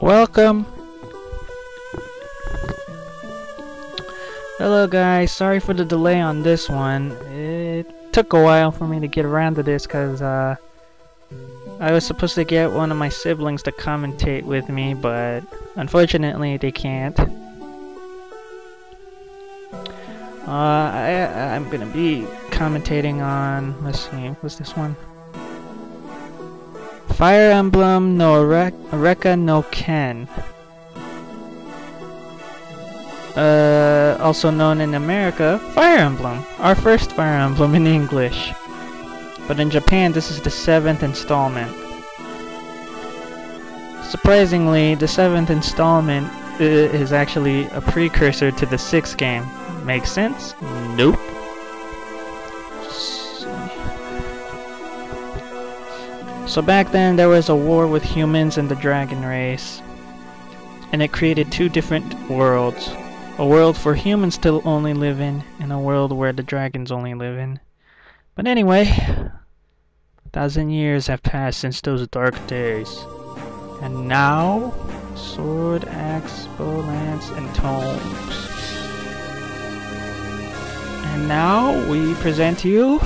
Welcome. Hello guys, sorry for the delay on this one. It took a while for me to get around to this because I was supposed to get one of my siblings to commentate with me, but unfortunately they can't. I'm gonna be commentating on, let's see, what's this one? Fire Emblem no Reka no Ken. Also known in America, Fire Emblem. Our first Fire Emblem in English. But in Japan, this is the 7th installment. Surprisingly, the 7th installment is actually a precursor to the 6th game. Makes sense? Nope. So back then, there was a war with humans and the dragon race. And it created two different worlds. A world for humans to only live in, and a world where the dragons only live in. But anyway, 1,000 years have passed since those dark days. And now, sword, axe, bow, lance, and tomes. And now, we present to you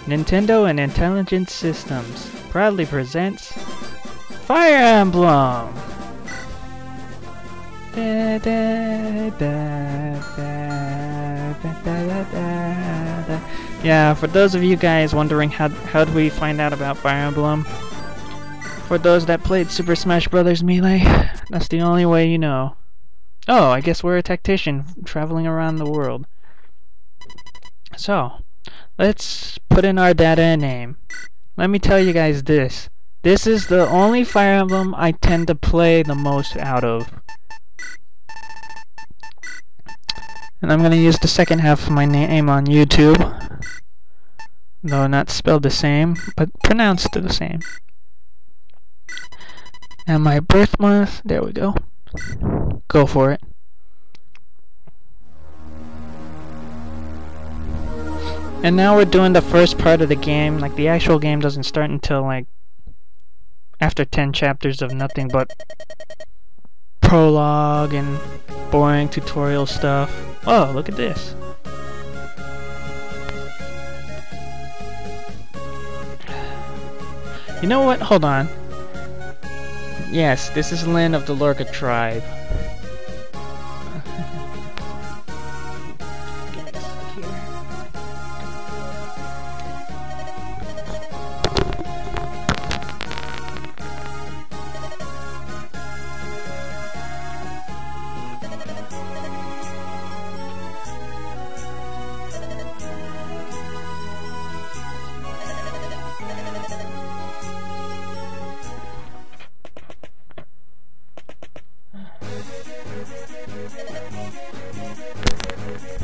Nintendo and Intelligent Systems proudly presents Fire Emblem! Yeah, for those of you guys wondering how do we find out about Fire Emblem, for those that played Super Smash Bros. Melee, that's the only way you know. Oh, I guess we're a tactician traveling around the world. So, let's put in our data and name. Let me tell you guys this. This is the only Fire Emblem I tend to play the most out of. And I'm gonna use the second half of my name on YouTube. Though not spelled the same, but pronounced the same. And my birth month, there we go. Go for it. And now we're doing the first part of the game. Like, the actual game doesn't start until like after 10 chapters of nothing but prologue and boring tutorial stuff. Oh, look at this. You know what? Hold on. Yes, this is Lyn of the Lorca tribe.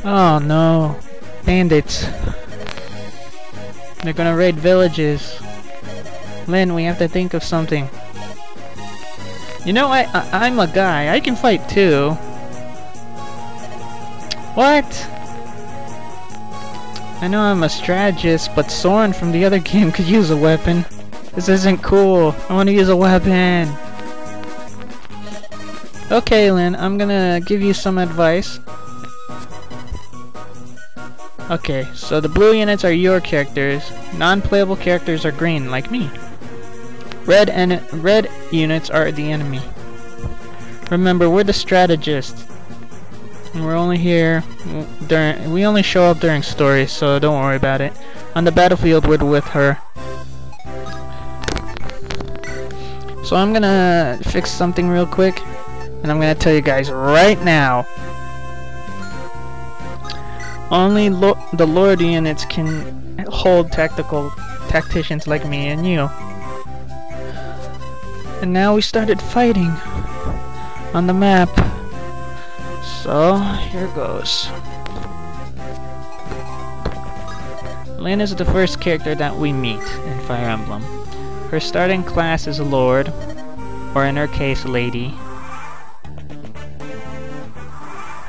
Oh no, bandits. They're gonna raid villages. Lyn, we have to think of something. You know, I'm a guy. I can fight too. What? I know I'm a strategist, but Soren from the other game could use a weapon. This isn't cool. I want to use a weapon. Okay, Lyn, I'm gonna give you some advice. Okay, so the blue units are your characters. Non-playable characters are green, like me. Red units are the enemy. Remember, we're the strategists. And we're only here we only show up during stories, so don't worry about it. On the battlefield, we're with her. So I'm gonna fix something real quick, and I'm gonna tell you guys right now. Only the Lord units can hold tacticians like me and you. And now we started fighting on the map. So, here goes. Lyn is the first character that we meet in Fire Emblem. Her starting class is Lord, or in her case, Lady.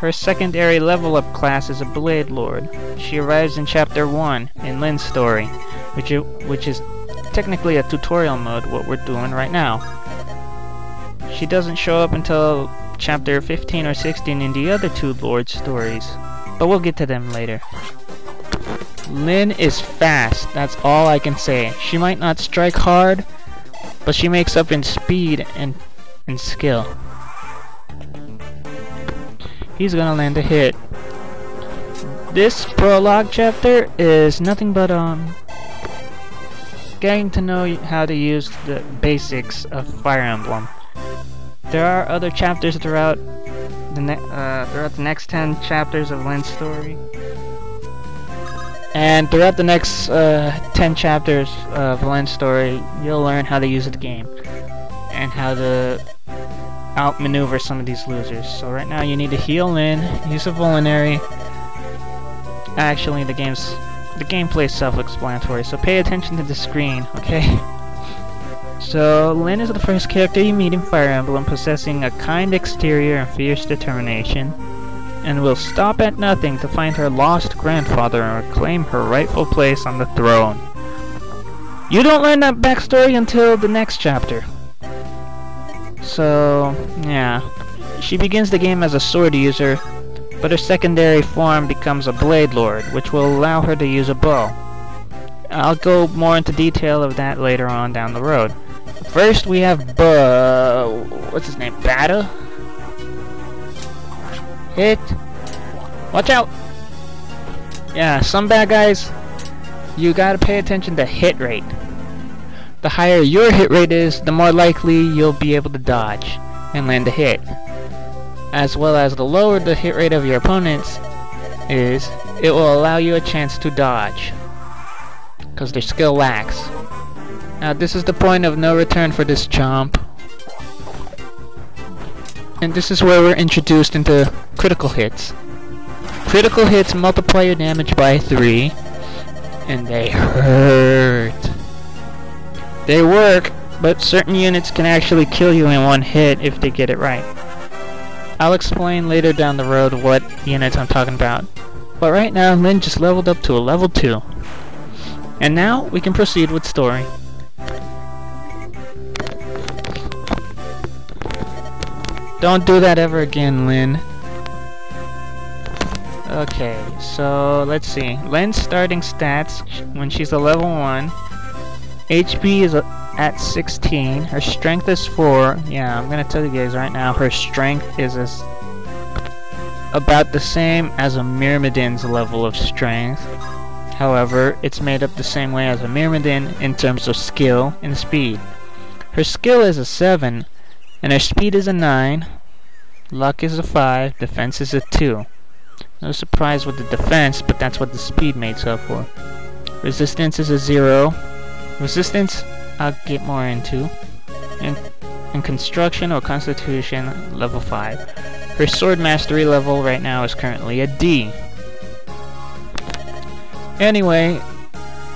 Her secondary level up class is a Blade Lord. She arrives in Chapter 1 in Lyn's story, which is technically a tutorial mode, what we're doing right now. She doesn't show up until chapter 15 or 16 in the other two Lord stories, but we'll get to them later. Lyn is fast, that's all I can say. She might not strike hard, but she makes up in speed and skill. He's gonna land a hit. This prologue chapter is nothing but getting to know how to use the basics of Fire Emblem. There are other chapters throughout the next 10 chapters of Lyn's story. And throughout the next 10 chapters of Lyn's story, you'll learn how to use the game and how to outmaneuver some of these losers. So right now you need to heal Lyn, use a Vulnerary. Actually, the gameplay is self-explanatory, so pay attention to the screen, okay? So Lyn is the first character you meet in Fire Emblem, possessing a kind exterior and fierce determination, and will stop at nothing to find her lost grandfather and reclaim her rightful place on the throne. You don't learn that backstory until the next chapter. So, yeah. She begins the game as a sword user, but her secondary form becomes a Blade Lord, which will allow her to use a bow. I'll go more into detail of that later on down the road. First we have what's his name? Bada? Hit. Watch out! Yeah, some bad guys, you gotta pay attention to hit rate. The higher your hit rate is, the more likely you'll be able to dodge and land a hit. As well as the lower the hit rate of your opponents is, it will allow you a chance to dodge, because their skill lacks. Now this is the point of no return for this chomp. And this is where we're introduced into critical hits. Critical hits multiply your damage by 3, and they hurt. They work, but certain units can actually kill you in one hit if they get it right. I'll explain later down the road what units I'm talking about. But right now, Lyn just leveled up to a level 2. And now, we can proceed with story. Don't do that ever again, Lyn. Okay, so let's see. Lyn's starting stats when she's a level 1. HP is at 16. Her strength is 4. Yeah, I'm gonna tell you guys right now, her strength is about the same as a Myrmidon's level of strength. However, it's made up the same way as a Myrmidon in terms of skill and speed. Her skill is a 7, and her speed is a 9. Luck is a 5. Defense is a 2. No surprise with the defense, but that's what the speed makes up for. Resistance is a 0. Resistance, I'll get more into. In construction or constitution, level 5. Her sword mastery level right now is currently a D. Anyway,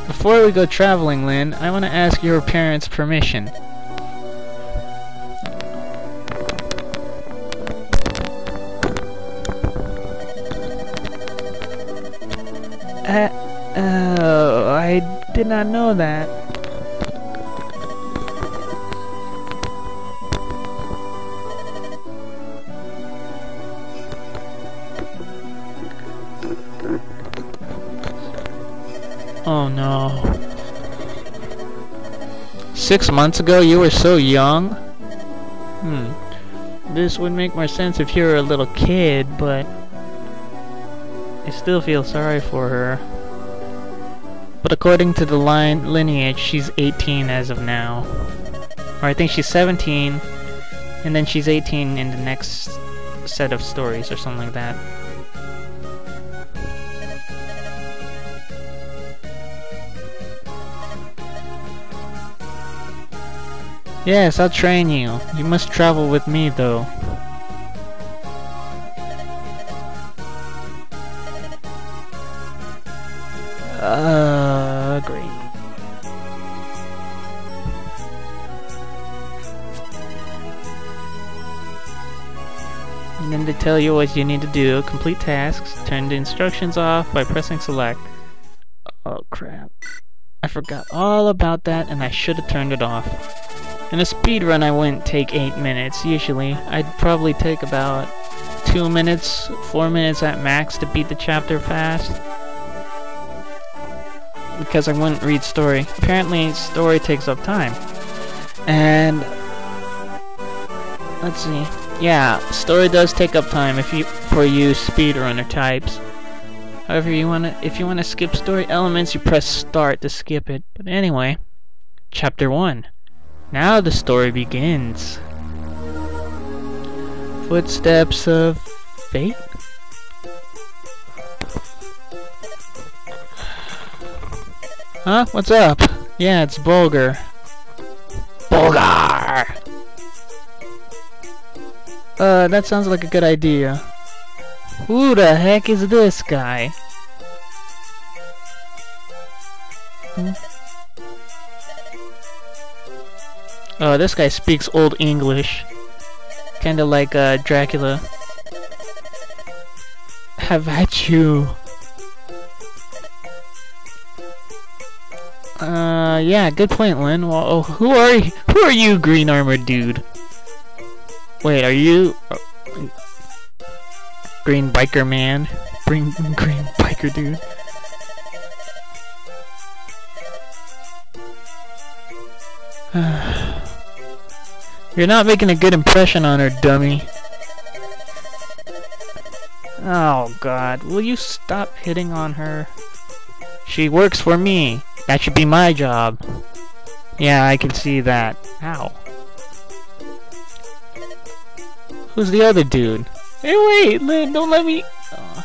before we go traveling, Lyn, I want to ask your parents' permission. Oh, I did not know that. Oh no. 6 months ago you were so young? This would make more sense if you were a little kid, but I still feel sorry for her. But according to the lineage, she's 18 as of now. Or I think she's 17, and then she's 18 in the next set of stories or something like that. Yes, I'll train you. You must travel with me, though. Great. And then they tell you what you need to do. Complete tasks. Turn the instructions off by pressing select. Oh crap. I forgot all about that and I should have turned it off. In a speed run, I wouldn't take 8 minutes. Usually, I'd probably take about 2 minutes, 4 minutes at max to beat the chapter fast. Because I wouldn't read story. Apparently, story takes up time. And let's see. Yeah, story does take up time for you speedrunner types. However, if you wanna skip story elements, you press start to skip it. But anyway, chapter 1. Now the story begins. Footsteps of fate? Huh? What's up? Yeah, it's Bulgar. Bulgar! That sounds like a good idea. Who the heck is this guy? Oh, this guy speaks Old English. Kinda like, Dracula. Have at you. Yeah, good point, Lynn. Well, oh, who are you, green armored dude? Wait, are you... green biker man? Green biker dude? You're not making a good impression on her, dummy. Oh god, will you stop hitting on her? She works for me. That should be my job. Yeah, I can see that. Ow. Who's the other dude? Hey, wait, Lynn, don't let me... Oh.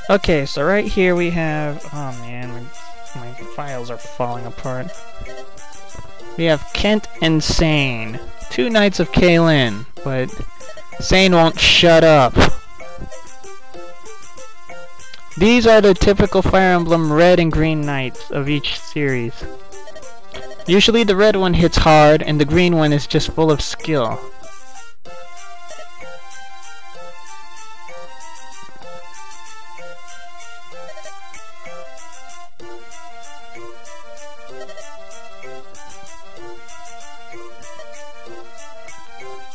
Okay, so right here we have... Oh man, my files are falling apart. We have Kent and Sane. 2 Knights of Kaylin, but Sane won't shut up. These are the typical Fire Emblem red and green knights of each series. Usually the red one hits hard and the green one is just full of skill.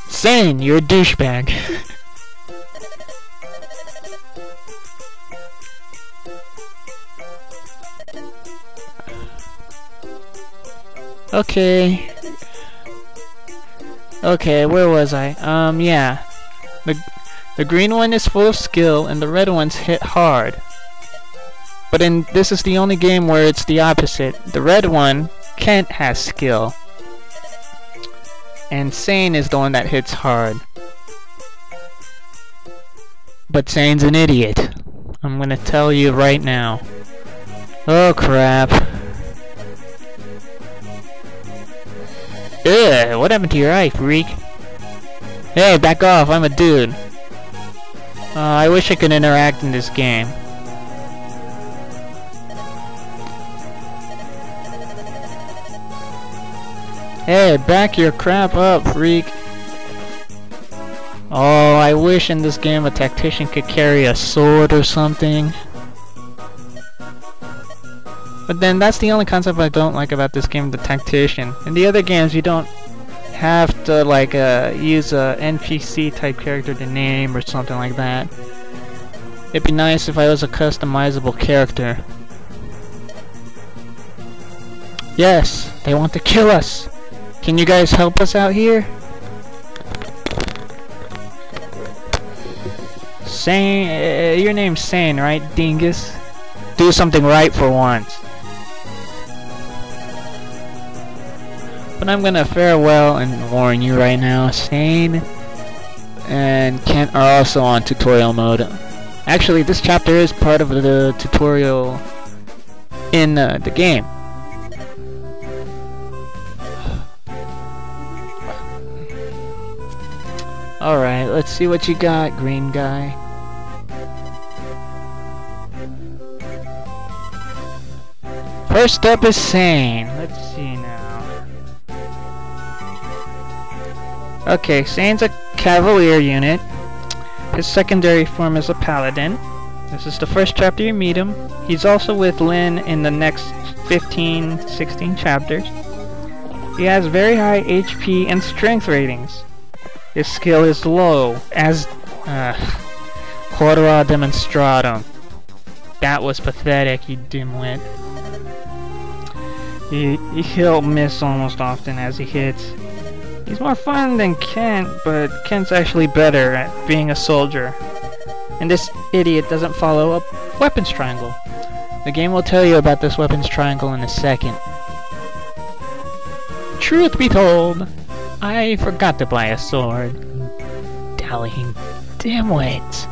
Sane, you're a douchebag. Okay. Okay, where was I? Yeah. The green one is full of skill and the red ones hit hard. But this is the only game where it's the opposite. The red one, Kent, has skill. And Sane is the one that hits hard. But Sane's an idiot. I'm gonna tell you right now. Oh crap. Ugh, what happened to your eye, freak? Hey, back off, I'm a dude. I wish I could interact in this game. Hey, back your crap up, freak. Oh, I wish in this game a tactician could carry a sword or something. But then that's the only concept I don't like about this game, the tactician. In the other games, you don't have to like use a NPC type character to name or something like that. It'd be nice if I was a customizable character. Yes, they want to kill us. Can you guys help us out here? Sane, your name's Sane, right, dingus? Do something right for once. But I'm gonna farewell and warn you right now, Sane and Kent are also on tutorial mode. Actually, this chapter is part of the tutorial in the game. Alright, let's see what you got, green guy. First up is Sane. Let's see now. Okay, Sane's a cavalier unit. His secondary form is a paladin. This is the first chapter you meet him. He's also with Lynn in the next 15, 16 chapters. He has very high HP and strength ratings. His skill is low, as Quadra Demonstratum. That was pathetic, you dimwit. He'll miss almost often as he hits. He's more fun than Kent, but Kent's actually better at being a soldier. And this idiot doesn't follow up weapons triangle. The game will tell you about this weapons triangle in a second. Truth be told, I forgot to buy a sword. Dallying dimwit.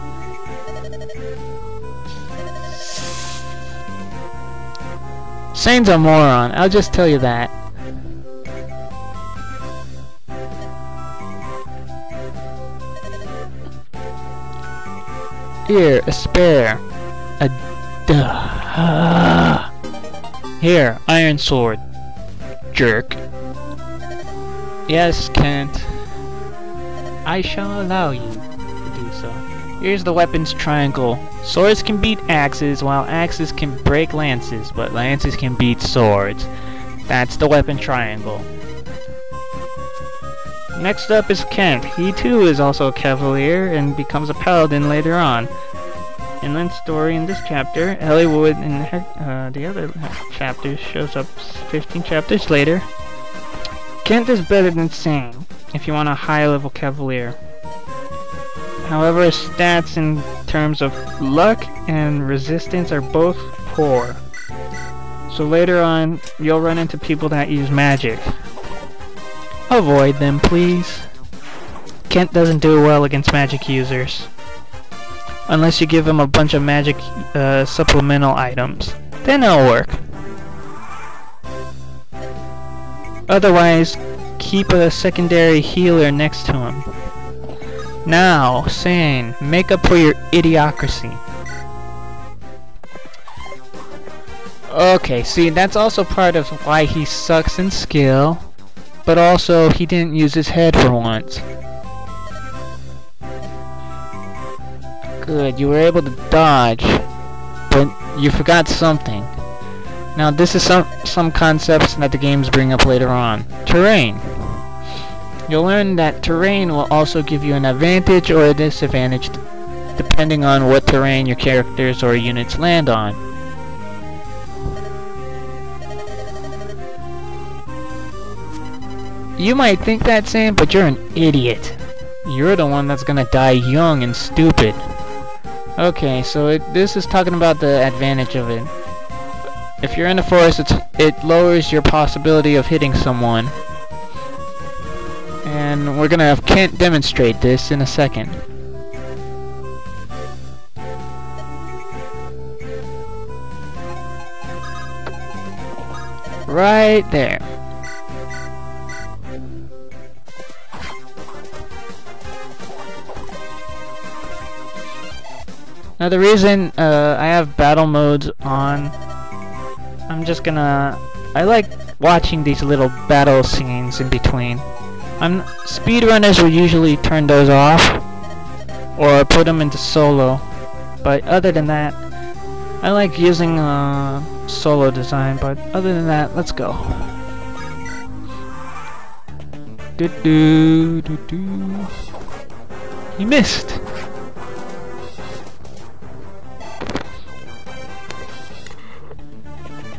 Sane's a moron, I'll just tell you that. Here, a spare. A duh. Here, iron sword. Jerk. Yes, Kent. I shall allow you to do so. Here's the weapons triangle. Swords can beat axes, while axes can break lances, but lances can beat swords. That's the weapon triangle. Next up is Kent. He too is also a cavalier and becomes a paladin later on. Inland story in this chapter. Hollywood in the other chapters shows up 15 chapters later. Kent is better than Sane if you want a high level cavalier. However, his stats in terms of luck and resistance are both poor. So later on, you'll run into people that use magic. Avoid them, please. Kent doesn't do well against magic users. Unless you give him a bunch of magic supplemental items. Then it'll work. Otherwise, keep a secondary healer next to him. Now, Sane, make up for your idiocracy. Okay, see, that's also part of why he sucks in skill, but also he didn't use his head for once. Good, you were able to dodge, but you forgot something. Now this is some concepts that the games bring up later on. Terrain. You'll learn that terrain will also give you an advantage or a disadvantage depending on what terrain your characters or units land on. You might think that, Sam, but you're an idiot. You're the one that's gonna die young and stupid. Okay, so this is talking about the advantage of it. If you're in the forest, it lowers your possibility of hitting someone. And we're gonna have Kent demonstrate this in a second. Right there. Now the reason I have battle modes on, I like watching these little battle scenes in between. Speedrunners will usually turn those off, or put them into solo, but other than that, I like using solo design, but other than that, let's go. He missed!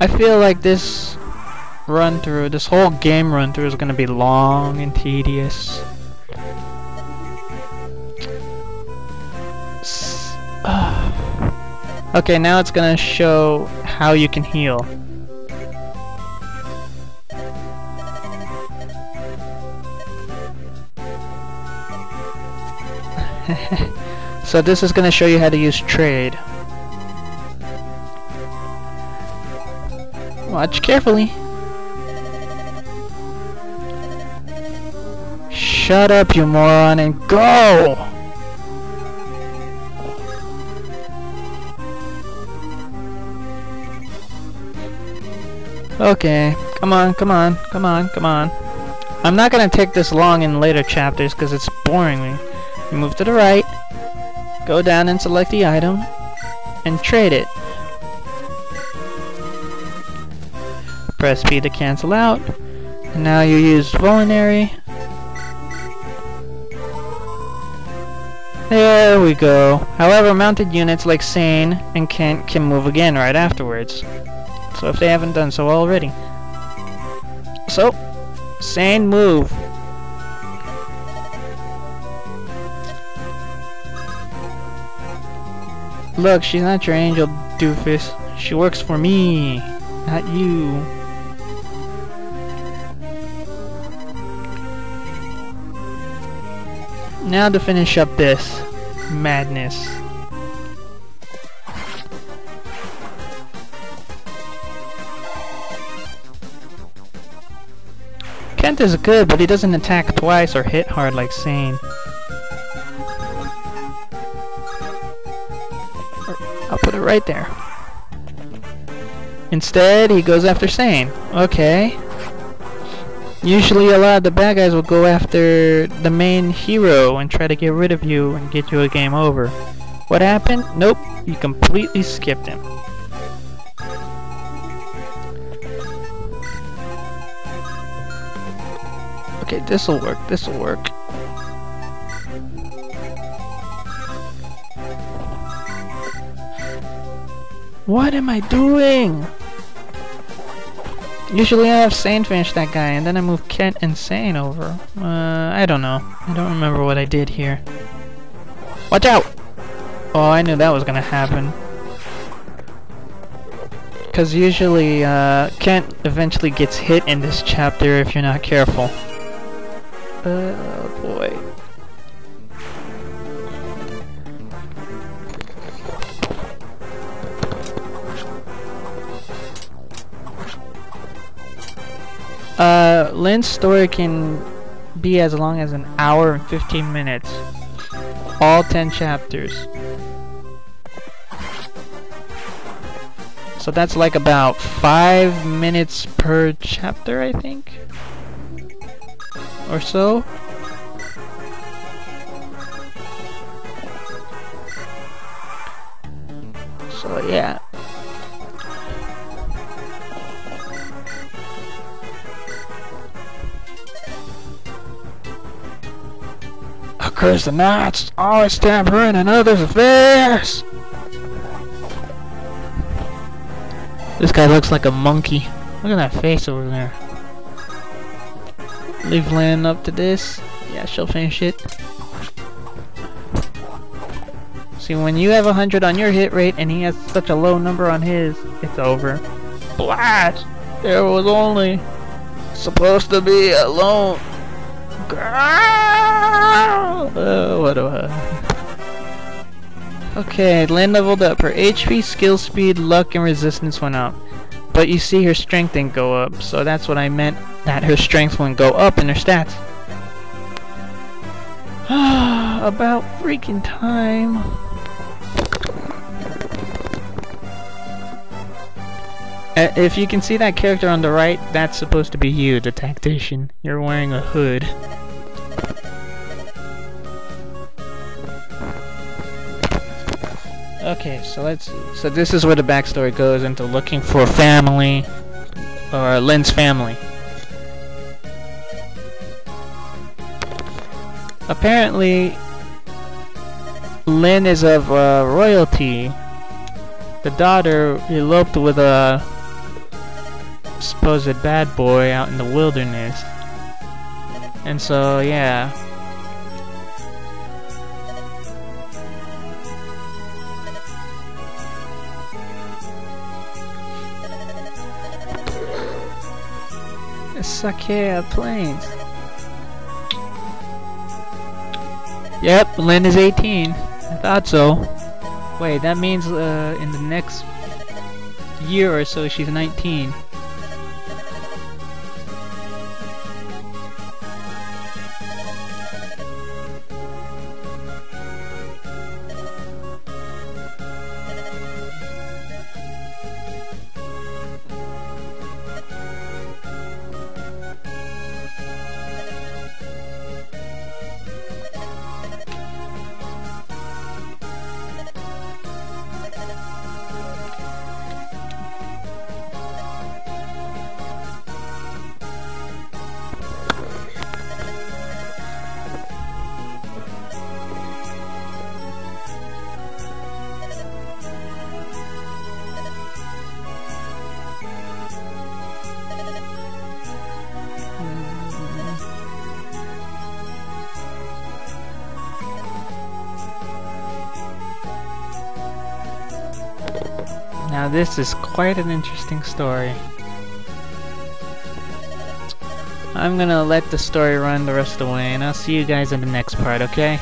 I feel like this run-through, this whole game run-through is gonna be long and tedious. Okay, now it's gonna show how you can heal. So this is gonna show you how to use trade. Watch carefully. Shut up, you moron, and go! Okay, come on, come on, come on, come on. I'm not gonna take this long in later chapters because it's boring me. You move to the right, go down and select the item, and trade it. press P to cancel out. And now you use Vulnerary. There we go. However, mounted units like Sane and Kent can move again right afterwards. So if they haven't done so already. So, Sane move. Look, she's not your angel, doofus. She works for me, not you. Now to finish up this madness. Kent is good, but he doesn't attack twice or hit hard like Sane. I'll put it right there. Instead, he goes after Sane. Okay. Usually a lot of the bad guys will go after the main hero and try to get rid of you and get you a game over. What happened? Nope, you completely skipped him. Okay, this'll work, this'll work. What am I doing? Usually I have Sane finish that guy, and then I move Kent and Sane over. I don't know. I don't remember what I did here. Watch out! Oh, I knew that was gonna happen. Because usually, Kent eventually gets hit in this chapter if you're not careful. Oh boy. Lynn's story can be as long as an hour and 15 minutes. All 10 chapters. So that's like about 5 minutes per chapter, I think? Or so? So yeah. Curse the knots! Always tampering in others' affairs! This guy looks like a monkey. Look at that face over there. Leave Lynn up to this. Yeah, she'll finish it. See, when you have 100 on your hit rate and he has such a low number on his, it's over. Blast! There was only supposed to be a lone girl! What do I... Okay, Lynn leveled up. Her HP, skill, speed, luck, and resistance went up. But you see her strength didn't go up, so that's what I meant, that her strength wouldn't go up in her stats. About freaking time. If you can see that character on the right, that's supposed to be you, the tactician. You're wearing a hood. Okay, so let's see. So this is where the backstory goes into looking for family, or Lynn's family. Apparently, Lynn is of royalty. The daughter eloped with a supposed bad boy out in the wilderness. And so, yeah. Sakea Plains. Yep, Lynn is 18. I thought so. Wait, that means in the next year or so she's 19. Now this is quite an interesting story. I'm gonna let the story run the rest of the way, and I'll see you guys in the next part, okay?